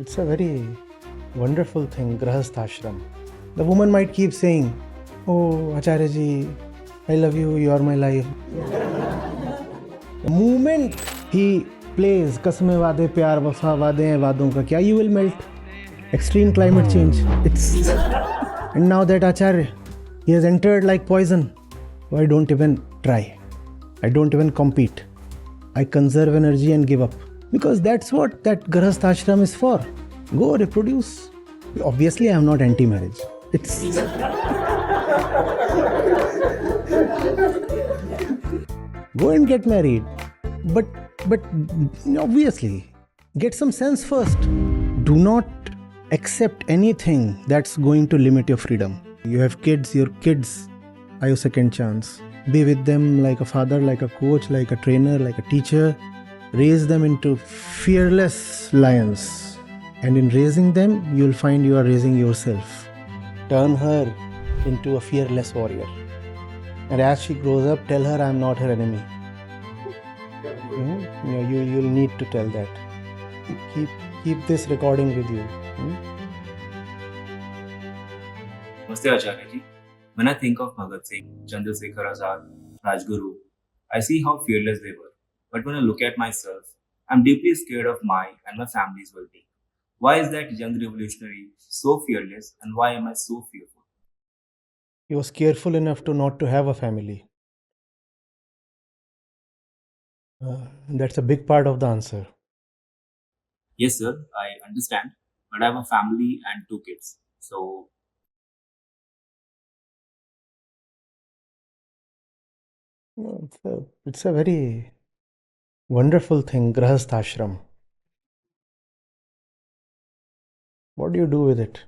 It's a very wonderful thing, Grahasthashram. The woman might keep saying, "Oh, Acharya Ji, I love you, you are my life." The moment he plays Kasme Wade Pyar Wafa Wade Hain Waadon Ka Kya, you will melt. Extreme climate change. And now that Acharya, he has entered like poison. So I don't even try. I don't even compete. I conserve energy and give up. Because that's what that Grahastha ashram is for. Go reproduce. Obviously, I am not anti-marriage. Go and get married. But obviously, get some sense first. Do not accept anything that's going to limit your freedom. You have kids, your kids are your second chance. Be with them like a father, like a coach, like a trainer, like a teacher. Raise them into fearless lions. And in raising them, you'll find you are raising yourself. Turn her into a fearless warrior. And as she grows up, tell her I'm not her enemy. You'll need to tell that. Keep this recording with you. Namaste Acharya Ji. When I think of Bhagat Singh, Chandrasekhar Azad, Rajguru, I see how fearless they were. But when I look at myself, I'm deeply scared of my and my family's well-being. Why is that young revolutionary so fearless, and why am I so fearful? He was careful enough to not to have a family. That's a big part of the answer. Yes, sir, I understand, but I have a family and 2 kids. So, It's a very wonderful thing, Grahasthashram. What do you do with it?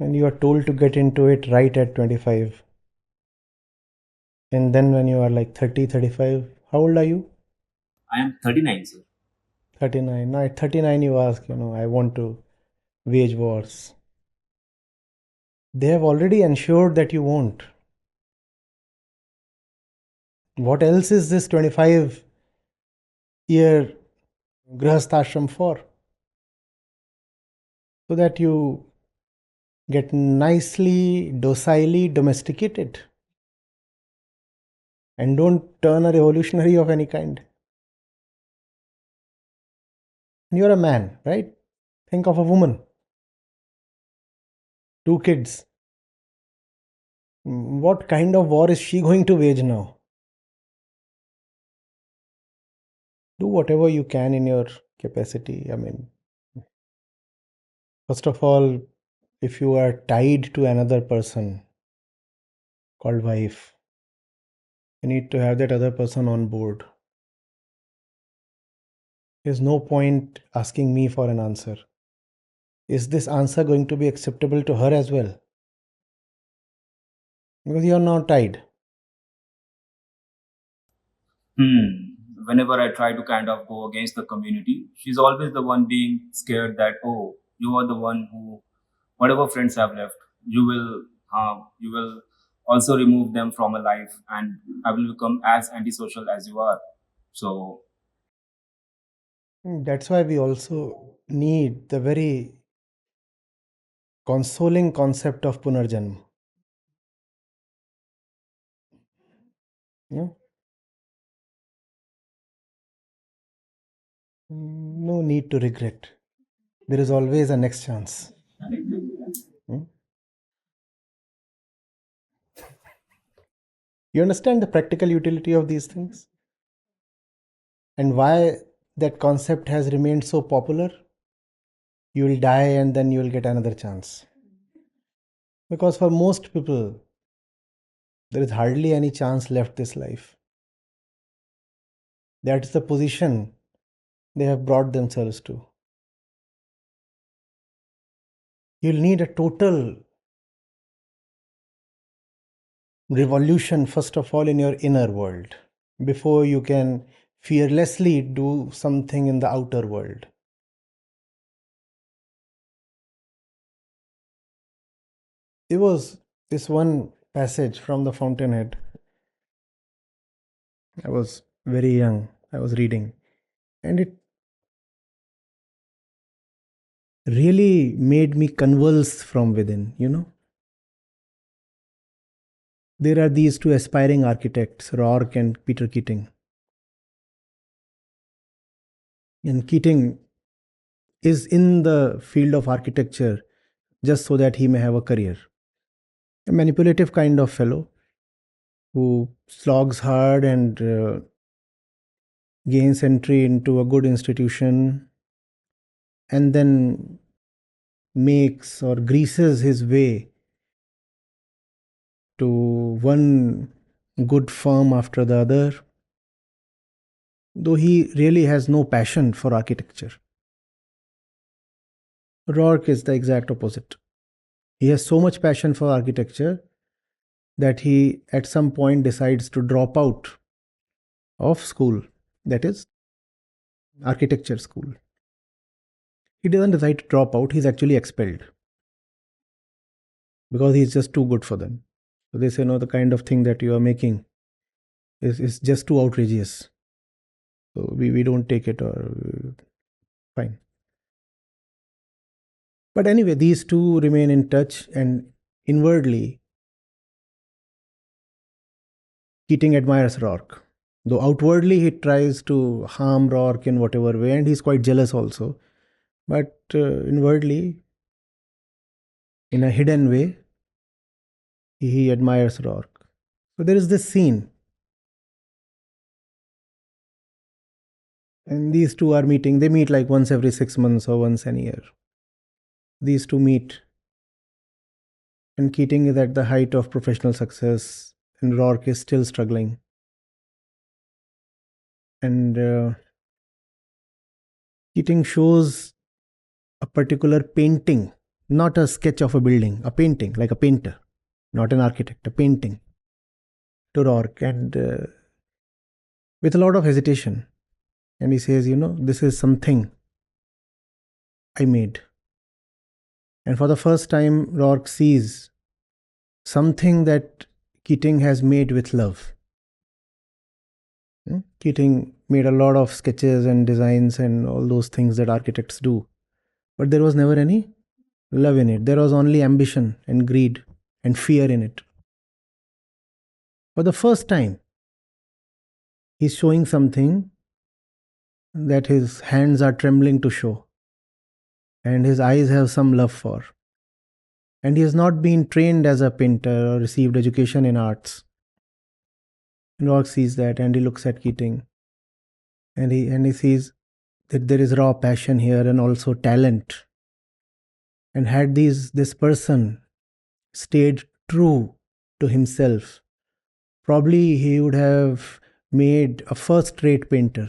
And you are told to get into it right at 25. And then when you are like 30, 35, how old are you? I am 39, sir. 39. Now at 39 you ask, I want to wage wars. They have already ensured that you won't. What else is this 25-year Grahasthashram for? So that you get nicely, docilely domesticated and don't turn a revolutionary of any kind. You're a man, right? Think of a woman, 2 kids. What kind of war is she going to wage now? Do whatever you can in your capacity. I mean, first of all, if you are tied to another person called wife, you need to have that other person on board. There's no point asking me for an answer. Is this answer going to be acceptable to her as well? Because you're now tied. Whenever I try to kind of go against the community, she's always the one being scared that, oh, you are the one who, whatever friends have left, you will also remove them from a life, and I will become as antisocial as you are. So, That's why we also need the very consoling concept of Punarjanma. Yeah? No need to regret. There is always a next chance. Hmm? You understand the practical utility of these things? And why that concept has remained so popular? You will die and then you will get another chance. Because for most people, there is hardly any chance left this life. That's the position they have brought themselves to. You'll need a total revolution, first of all, in your inner world before you can fearlessly do something in the outer world. There was this one passage from the Fountainhead. I was very young. I was reading, and it really made me convulse from within. There are these two aspiring architects, Rourke and Peter Keating. And Keating is in the field of architecture just so that he may have a career. A manipulative kind of fellow who slogs hard and gains entry into a good institution and then makes or greases his way to one good firm after the other, though he really has no passion for architecture. Rourke is the exact opposite. He has so much passion for architecture that he at some point decides to drop out of school, that is, architecture school. He doesn't decide to drop out, he's actually expelled because he's just too good for them. So they say, no, the kind of thing that you are making is just too outrageous. So we don't take it, or fine. But anyway, these two remain in touch, and inwardly, Keating admires Rourke. Though outwardly he tries to harm Rourke in whatever way, and he's quite jealous also. But inwardly, in a hidden way, he admires Rourke. So there is this scene, and these two are meeting. They meet like once every 6 months or once a year. These two meet, and Keating is at the height of professional success, and Rourke is still struggling. And Keating shows a particular painting, not a sketch of a building, a painting, like a painter, not an architect, a painting, to Rourke, and with a lot of hesitation. And he says, this is something I made. And for the first time, Rourke sees something that Keating has made with love. Keating made a lot of sketches and designs and all those things that architects do. But there was never any love in it. There was only ambition and greed and fear in it. For the first time, he's showing something that his hands are trembling to show, and his eyes have some love for. And he has not been trained as a painter or received education in arts. And Rourke sees that, and he looks at Keating, and he sees that there is raw passion here and also talent. And had this person stayed true to himself, probably he would have made a first-rate painter.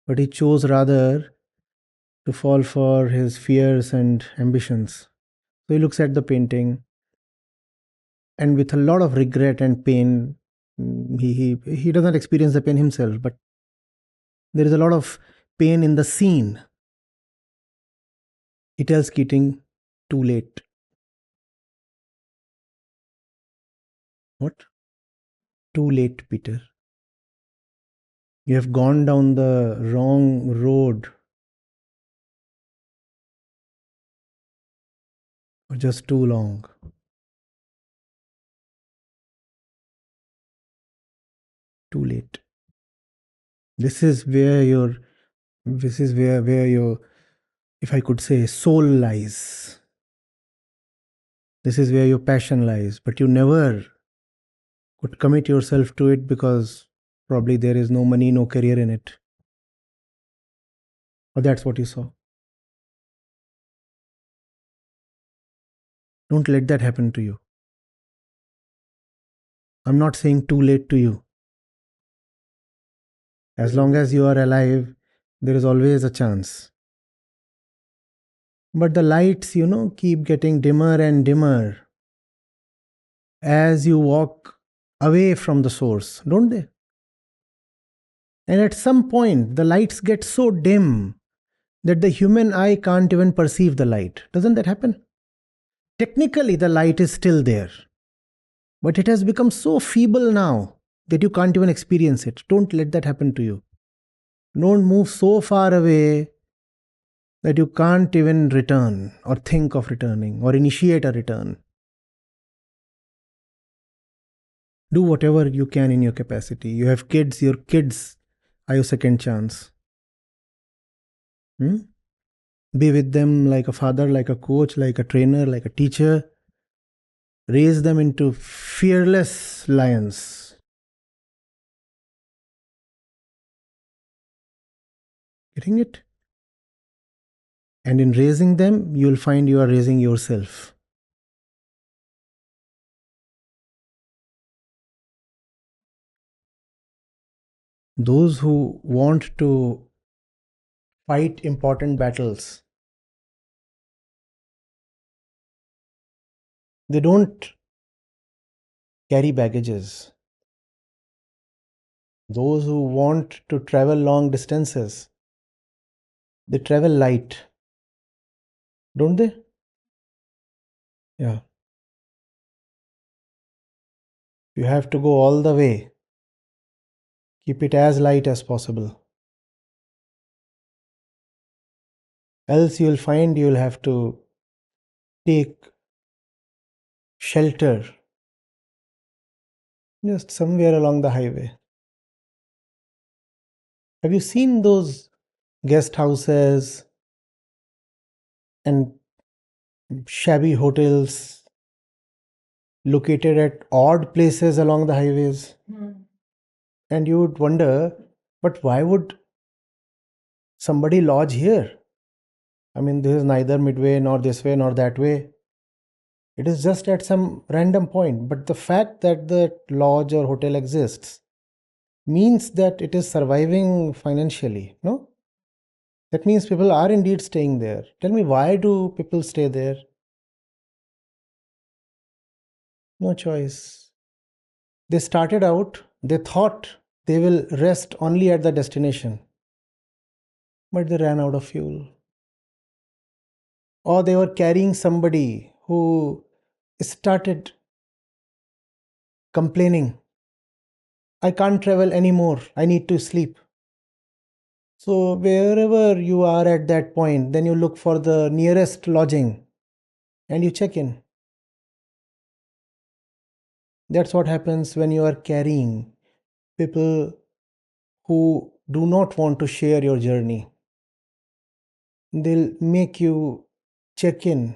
But he chose rather to fall for his fears and ambitions. So he looks at the painting, and with a lot of regret and pain, he doesn't experience the pain himself, but there is a lot of pain in the scene. He tells Keating, too late. What? Too late, Peter. You have gone down the wrong road. For just too long. Too late. This is where your, if I could say, soul lies. This is where your passion lies, but you never could commit yourself to it because probably there is no money, no career in it. Or that's what you saw. Don't let that happen to you. I'm not saying too late to you. As long as you are alive, there is always a chance. But the lights, keep getting dimmer and dimmer as you walk away from the source, don't they? And at some point, the lights get so dim that the human eye can't even perceive the light. Doesn't that happen? Technically, the light is still there, but it has become so feeble now that you can't even experience it. Don't let that happen to you. Don't move so far away that you can't even return or think of returning or initiate a return. Do whatever you can in your capacity. You have kids, your kids are your second chance. Hmm? Be with them like a father, like a coach, like a trainer, like a teacher. Raise them into fearless lions. Getting it? And in raising them, you will find you are raising yourself. Those who want to fight important battles, they don't carry baggages. Those who want to travel long distances, they travel light, don't they? Yeah. You have to go all the way. Keep it as light as possible. Else you'll find you'll have to take shelter just somewhere along the highway. Have you seen those guest houses and shabby hotels located at odd places along the highways? And you would wonder, but why would somebody lodge here? I mean, this is neither midway nor this way nor that way. It is just at some random point. But the fact that the lodge or hotel exists means that it is surviving financially, no? That means people are indeed staying there. Tell me, why do people stay there? No choice. They started out, they thought they will rest only at the destination, but they ran out of fuel. Or they were carrying somebody who started complaining, I can't travel anymore, I need to sleep. So, wherever you are at that point, then you look for the nearest lodging and you check in. That's what happens when you are carrying people who do not want to share your journey. They'll make you check in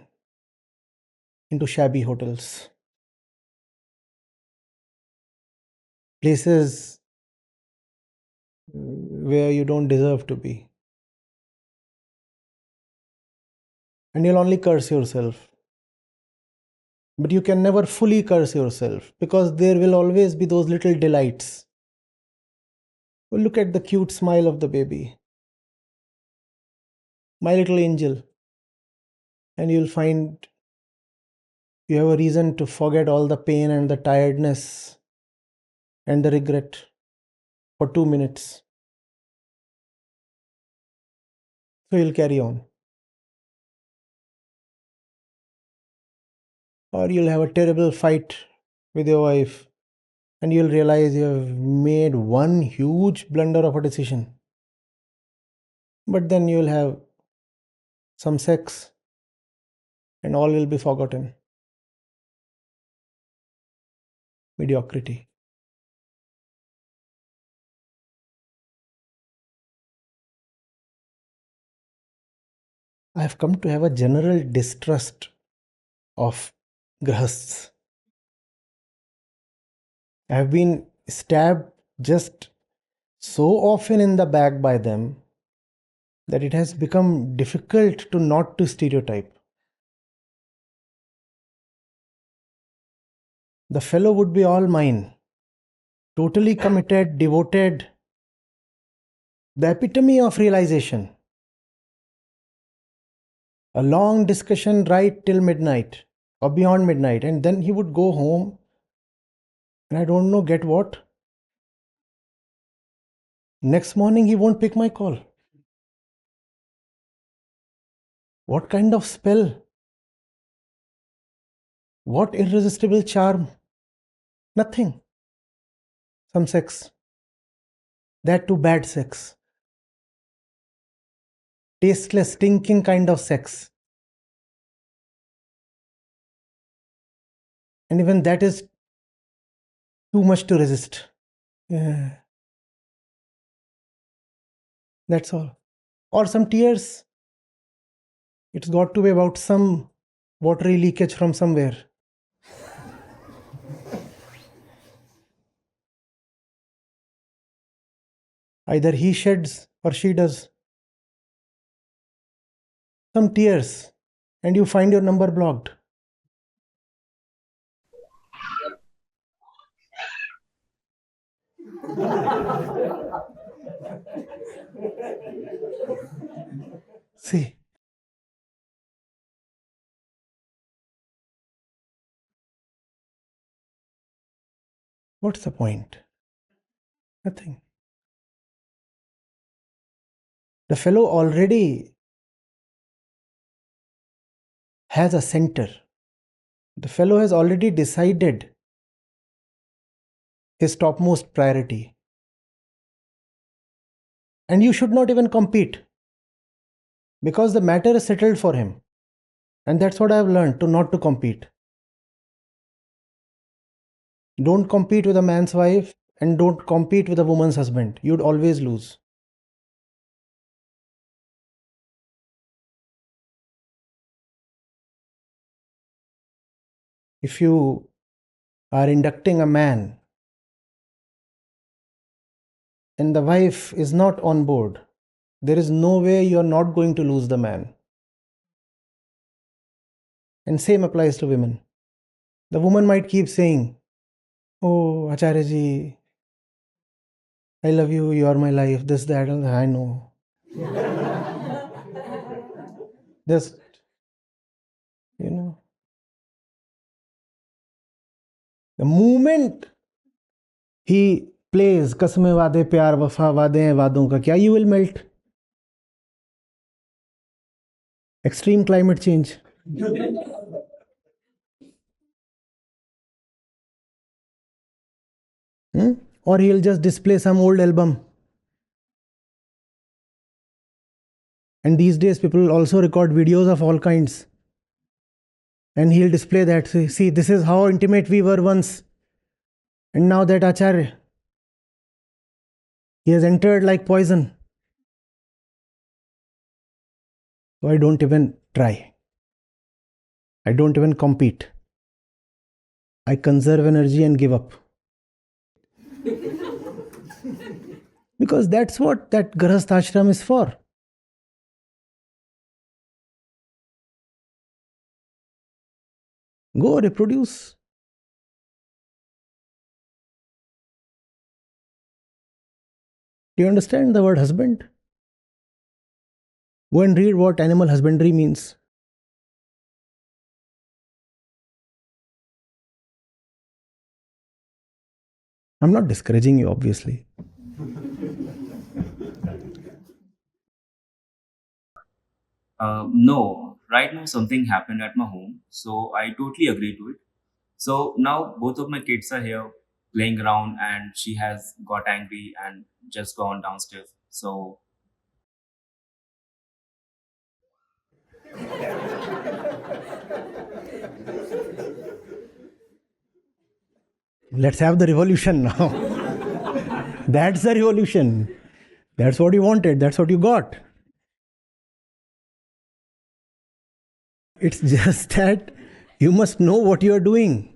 into shabby hotels, places where you don't deserve to be. And you'll only curse yourself. But you can never fully curse yourself because there will always be those little delights. Well, look at the cute smile of the baby, my little angel. And you'll find you have a reason to forget all the pain and the tiredness and the regret for 2 minutes. So you'll carry on. Or you'll have a terrible fight with your wife and you'll realize you have made one huge blunder of a decision. But then you'll have some sex and all will be forgotten. Mediocrity. I have come to have a general distrust of grahasts. I have been stabbed just so often in the back by them that it has become difficult to not to stereotype. The fellow would be all mine, totally committed, devoted, the epitome of realization. A long discussion right till midnight or beyond midnight, and then he would go home and I don't know, get what? Next morning he won't pick my call. What kind of spell? What irresistible charm? Nothing. some sex. That too bad sex. Tasteless, stinking kind of sex. And even that is too much to resist. Yeah. That's all. Or some tears. It's got to be about some watery leakage from somewhere. Either he sheds or she does. Some tears, and you find your number blocked. See, what's the point? Nothing. The fellow already has a center. The fellow has already decided his topmost priority. And you should not even compete because the matter is settled for him. And that's what I have learned, to not to compete. Don't compete with a man's wife and don't compete with a woman's husband. You'd always lose. If you are inducting a man and the wife is not on board, there is no way you're not going to lose the man. And same applies to women. The woman might keep saying, "Oh, Acharya Ji, I love you, you are my life, this, that, and I know." Just, you know, the moment he plays कसमें वादे प्यार वफा वादे हैं वादों का क्या, you will melt. Extreme climate change. Or he'll just display some old album. And these days people also record videos of all kinds. And he'll display that. See, this is how intimate we were once. And now that Acharya, he has entered like poison. So I don't even try. I don't even compete. I conserve energy and give up. Because that's what that Grahastha ashram is for. Go reproduce. Do you understand the word husband? Go and read what animal husbandry means. I'm not discouraging you, obviously. No, right now something happened at my home, so I totally agree to it. So now both of my kids are here playing around, and she has got angry and just gone downstairs. So Let's have the revolution now. That's the revolution. That's what you wanted. That's what you got. It's just that you must know what you are doing.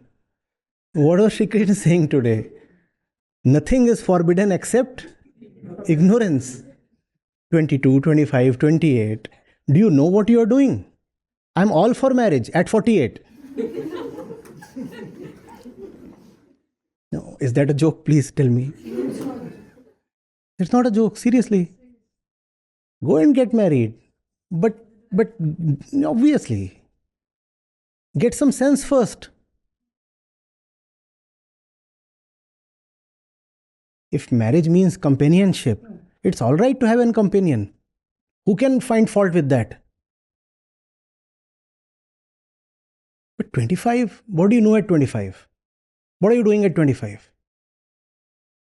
What was Shri Krishna saying today? Nothing is forbidden except ignorance. 22, 25, 28. Do you know what you are doing? I'm all for marriage at 48. No, is that a joke? Please tell me. It's not a joke, seriously. Go and get married. But obviously, get some sense first. If marriage means companionship, it's all right to have a companion. Who can find fault with that? But 25, what do you know at 25? What are you doing at 25?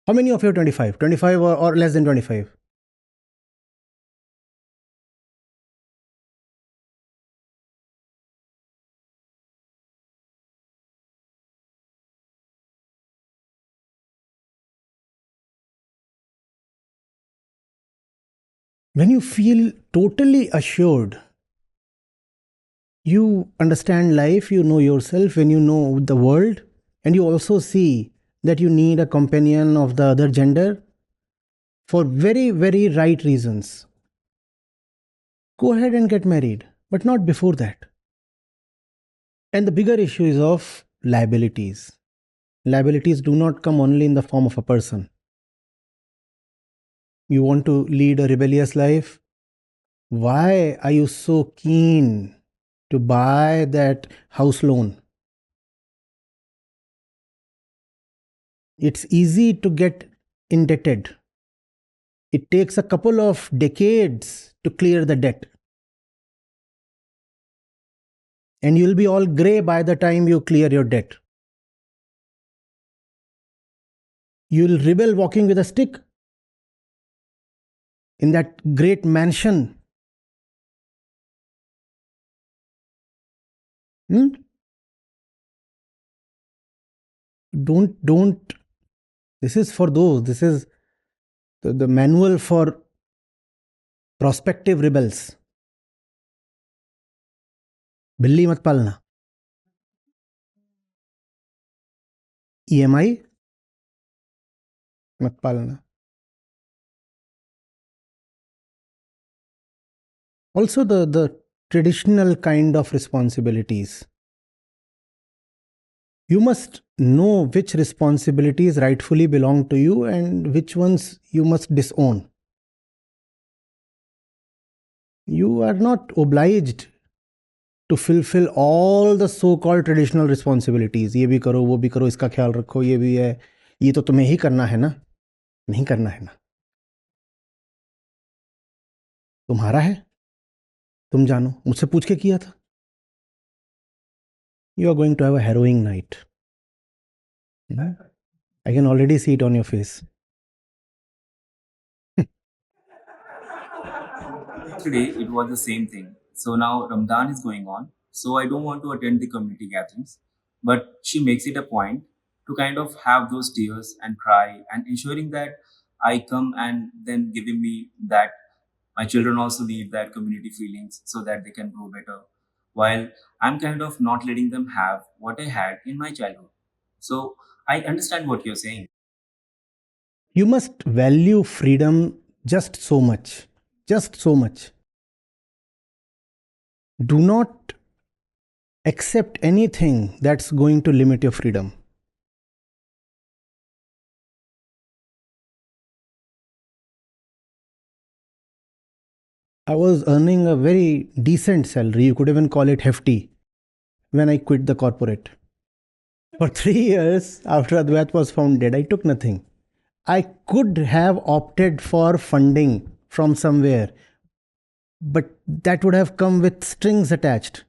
How many of you are 25? 25 or less than 25? When you feel totally assured, you understand life, you know yourself, when you know the world, and you also see that you need a companion of the other gender for very, very right reasons. Go ahead and get married, but not before that. And the bigger issue is of liabilities. Liabilities do not come only in the form of a person. You want to lead a rebellious life? Why are you so keen to buy that house loan? It's easy to get indebted. It takes a couple of decades to clear the debt. And you'll be all grey by the time you clear your debt. You'll rebel walking with a stick in that great mansion. Hmm? Don't. This is for those. This is the manual for prospective rebels. बिल्ली मत पालना. EMI मत पालना. Also the traditional kind of responsibilities. You must know which responsibilities rightfully belong to you and which ones you must disown. You are not obliged to fulfill all the so-called traditional responsibilities. ये भी करो, वो भी करो, इसका ख्याल रखो, ये भी है. ये तो तुम्हें ही करना है ना? नहीं करना है ना? तुम्हारा है, तुम जानो. मुझसे पूछ के किया था. You are going to have a harrowing night. I can already see it on your face. Today it was the same thing. So now Ramadan is going on. So I don't want to attend the community gatherings. But she makes it a point to kind of have those tears and cry and ensuring that I come and then giving me that my children also need that community feelings so that they can grow better. While I'm kind of not letting them have what I had in my childhood. So I understand what you're saying. You must value freedom just so much. Just so much. Do not accept anything that's going to limit your freedom. I was earning a very decent salary, you could even call it hefty, when I quit the corporate. For 3 years after Advait was founded, I took nothing. I could have opted for funding from somewhere, but that would have come with strings attached.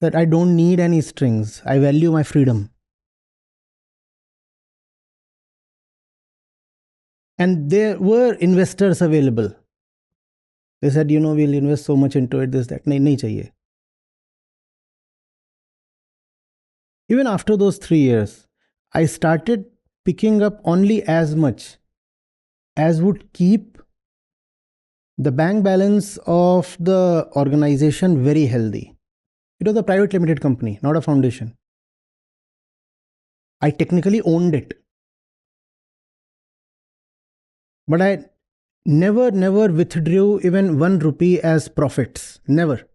That I don't need any strings. I value my freedom. And there were investors available. They said, we'll invest so much into it, this, that. Nahi chahiye. Even after those 3 years, I started picking up only as much as would keep the bank balance of the organization very healthy. It was a private limited company, not a foundation. I technically owned it. But I never withdrew even 1 rupee as profits. Never.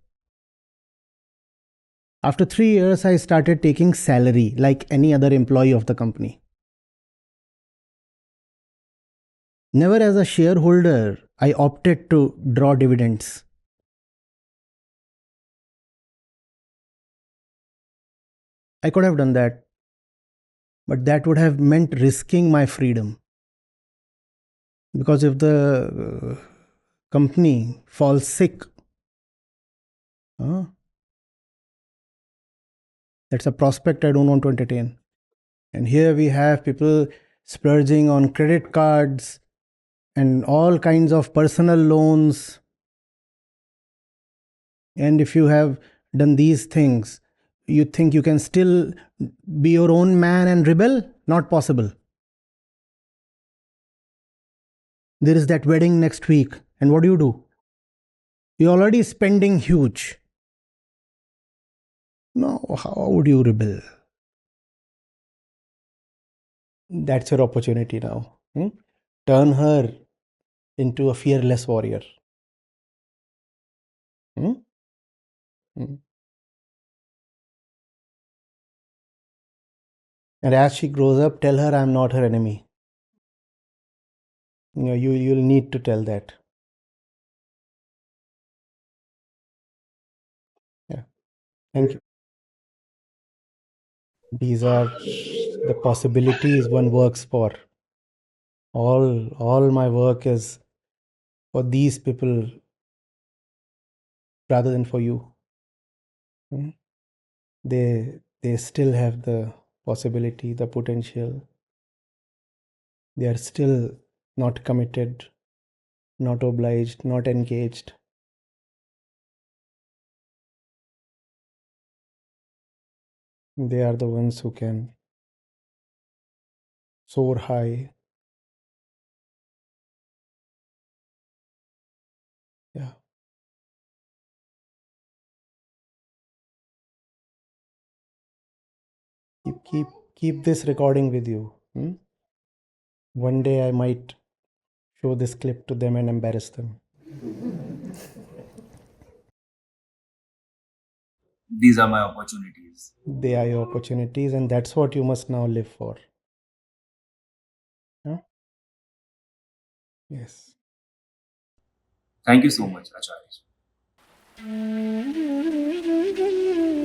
After 3 years, I started taking salary like any other employee of the company. Never as a shareholder, I opted to draw dividends. I could have done that, but that would have meant risking my freedom. Because if the company falls sick, that's a prospect I don't want to entertain. And here we have people splurging on credit cards and all kinds of personal loans. And if you have done these things, you think you can still be your own man and rebel? Not possible. There is that wedding next week, and what do? You're already spending huge. No, how would you rebel? That's your opportunity now. Turn her into a fearless warrior. Hmm? Hmm. And as she grows up, tell her I'm not her enemy. You'll need to tell that. Yeah. Thank you. These are the possibilities one works for. All my work is for these people rather than for you. Hmm? They still have the possibility, the potential. They are still not committed, not obliged, not engaged. They are the ones who can soar high. Yeah. Keep this recording with you. One day I might show this clip to them and embarrass them. These are my opportunities. They are your opportunities, and that's what you must now live for. Huh? Yes. Thank you so much, Acharya.